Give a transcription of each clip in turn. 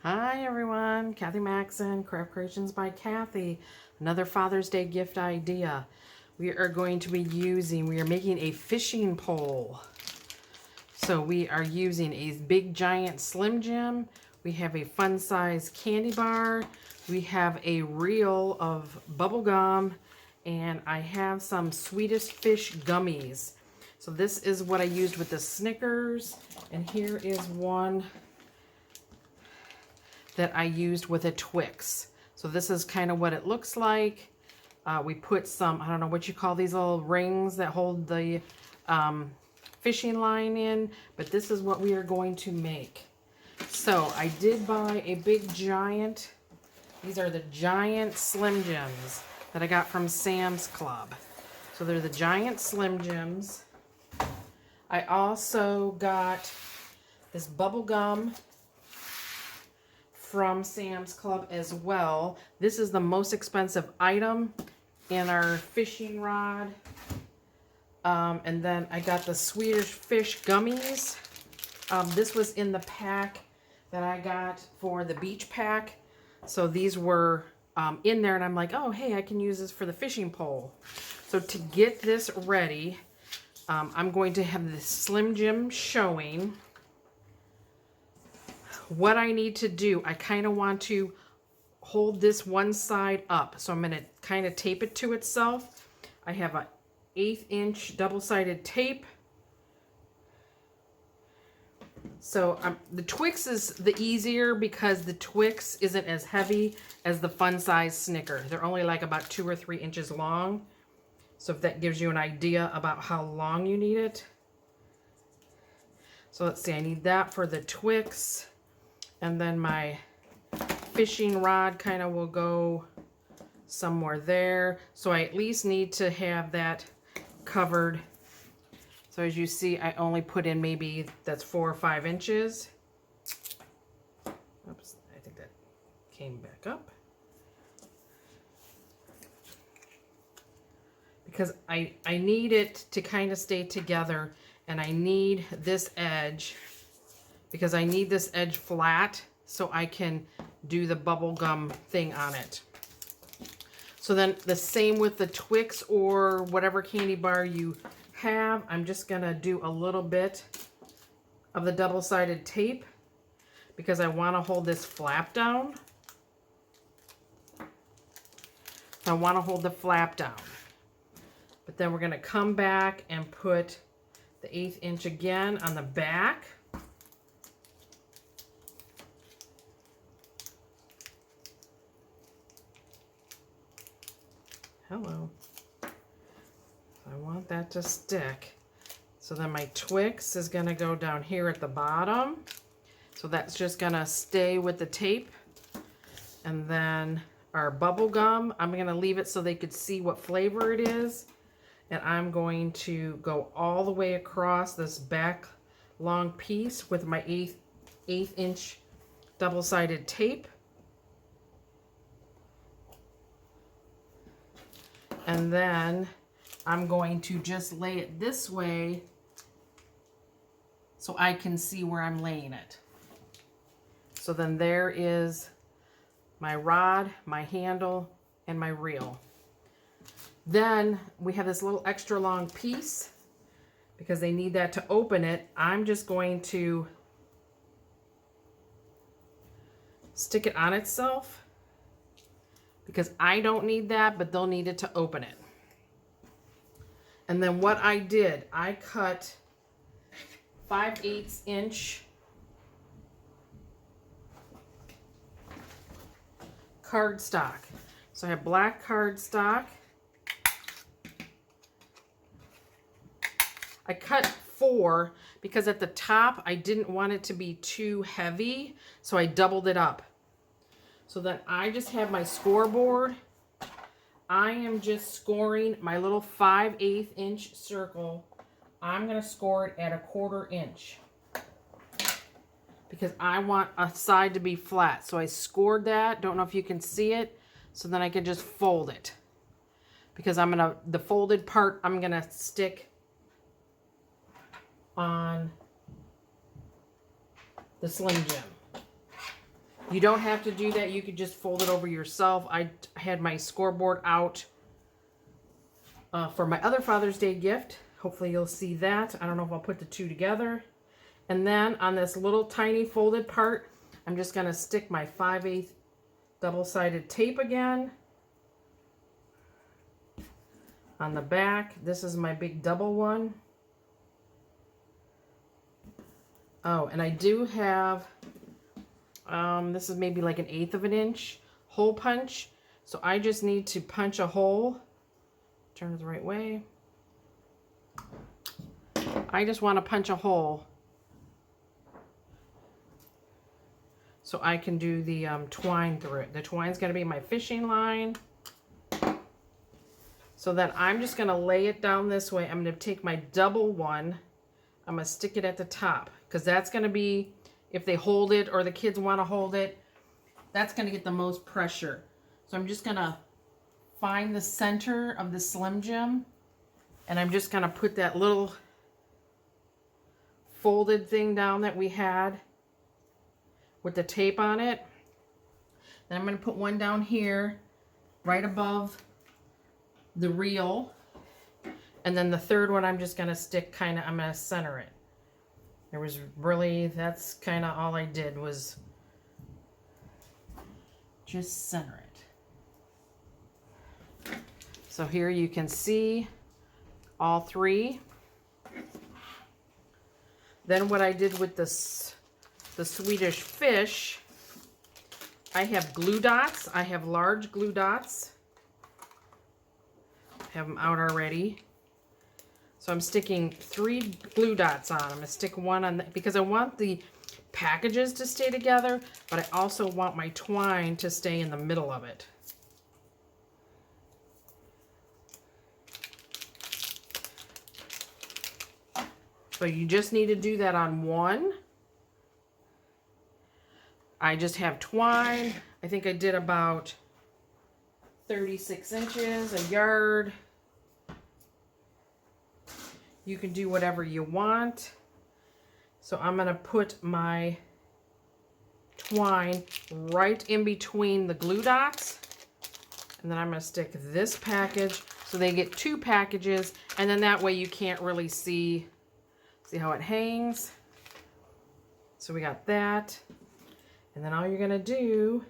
Hi everyone, Kathy Maxon, Craft Creations by Kathy. Another Father's Day gift idea. We are making a fishing pole. So we are using a big giant Slim Jim. We have a fun size candy bar. We have a reel of bubble gum, and I have some Swedish Fish gummies. So this is what I used with the Snickers, and here is one that I used with a Twix. So this is kind of what it looks like. We put some, I don't know what you call these little rings that hold the fishing line in, but this is what we are going to make. So I did buy a big giant, these are the giant Slim Jims that I got from Sam's Club. So they're the giant Slim Jims. I also got this bubble gum from Sam's Club as well. This is the most expensive item in our fishing rod. And then I got the Swedish Fish gummies. This was in the pack that I got for the beach pack. So these were in there, and I'm like, oh, hey, I can use this for the fishing pole. So to get this ready, I'm going to have the Slim Jim showing. What I need to do, I kind of want to hold this one side up. So I'm going to kind of tape it to itself. I have an 1/8 inch double-sided tape. So the Twix is the easier because the Twix isn't as heavy as the fun size Snicker. They're only like about 2 or 3 inches long. So if that gives you an idea about how long you need it. So let's see, I need that for the Twix. And then my fishing rod kind of will go somewhere there. So I at least need to have that covered. So as you see, I only put in maybe that's 4 or 5 inches. Oops, I think that came back up. Because I need it to kind of stay together, and I need this edge, because I need this edge flat so I can do the bubble gum thing on it. So then the same with the Twix or whatever candy bar you have. I'm just gonna do a little bit of the double-sided tape because I want to hold this flap down. I want to hold the flap down. But then we're gonna come back and put the 1/8 inch again on the back. Hello. I want that to stick. So then my Twix is going to go down here at the bottom. So that's just going to stay with the tape. And then our bubble gum, I'm going to leave it so they could see what flavor it is. And I'm going to go all the way across this back long piece with my 1/8 inch double-sided tape. And then I'm going to just lay it this way so I can see where I'm laying it. So then there is my rod, my handle, and my reel. Then we have this little extra long piece because they need that to open it. I'm just going to stick it on itself, because I don't need that, but they'll need it to open it. And then what I did, I cut 5/8 inch cardstock. So I have black cardstock. I cut 4 because at the top I didn't want it to be too heavy, so I doubled it up. So then I just have my scoreboard. I am just scoring my little 5/8 inch circle. I'm going to score it at 1/4 inch because I want a side to be flat. So I scored that. Don't know if you can see it. So then I can just fold it, because the folded part I'm going to stick on the Slim Jim. You don't have to do that. You could just fold it over yourself. I had my scoreboard out for my other Father's Day gift. Hopefully you'll see that. I don't know if I'll put the two together. And then on this little tiny folded part, I'm just going to stick my 5/8 double-sided tape again. On the back, this is my big double one. Oh, and I do have, this is maybe like 1/8 of an inch hole punch. So I just need to punch a hole. Turn it the right way. I just want to punch a hole so I can do the twine through it. The twine's going to be my fishing line. So then I'm just going to lay it down this way. I'm going to take my double one. I'm going to stick it at the top because that's going to be, if they hold it or the kids want to hold it, that's going to get the most pressure. So I'm just going to find the center of the Slim Jim and I'm just going to put that little folded thing down that we had with the tape on it. Then I'm going to put one down here right above the reel, and then the third one I'm just going to stick I'm going to center it. There was really, that's kind of all I did was just center it. So here you can see all three. Then what I did with the Swedish Fish, I have glue dots. I have large glue dots. I have them out already. So I'm sticking 3 glue dots on. I'm going to stick one on because I want the packages to stay together, but I also want my twine to stay in the middle of it. So you just need to do that on one. I just have twine. I think I did about 36 inches, a yard. You can do whatever you want. So I'm going to put my twine right in between the glue dots. And then I'm going to stick this package. So they get 2 packages. And then that way you can't really see how it hangs. So we got that. And then all you're going to do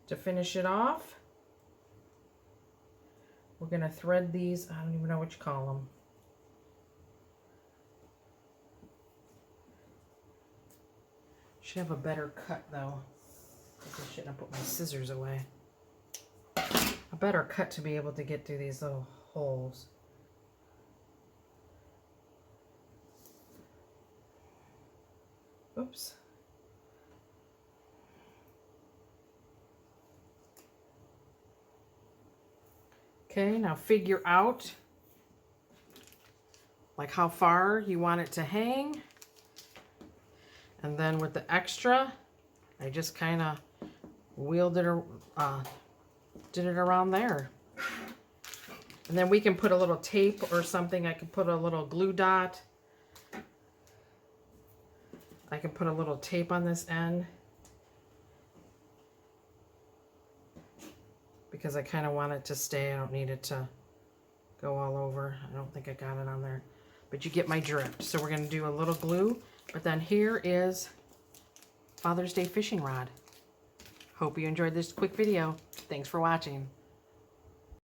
to finish it off, we're going to thread these. I don't even know what you call them. Should have a better cut though. I shouldn't have put my scissors away. A better cut to be able to get through these little holes. Oops. Okay, now figure out like how far you want it to hang. And then with the extra, I just kind of wheeled it, did it around there. And then we can put a little tape or something. I can put a little glue dot. I can put a little tape on this end. Because I kind of want it to stay. I don't need it to go all over. I don't think I got it on there. But you get my drift. So we're going to do a little glue. But then here is Father's Day fishing rod. Hope you enjoyed this quick video. Thanks for watching.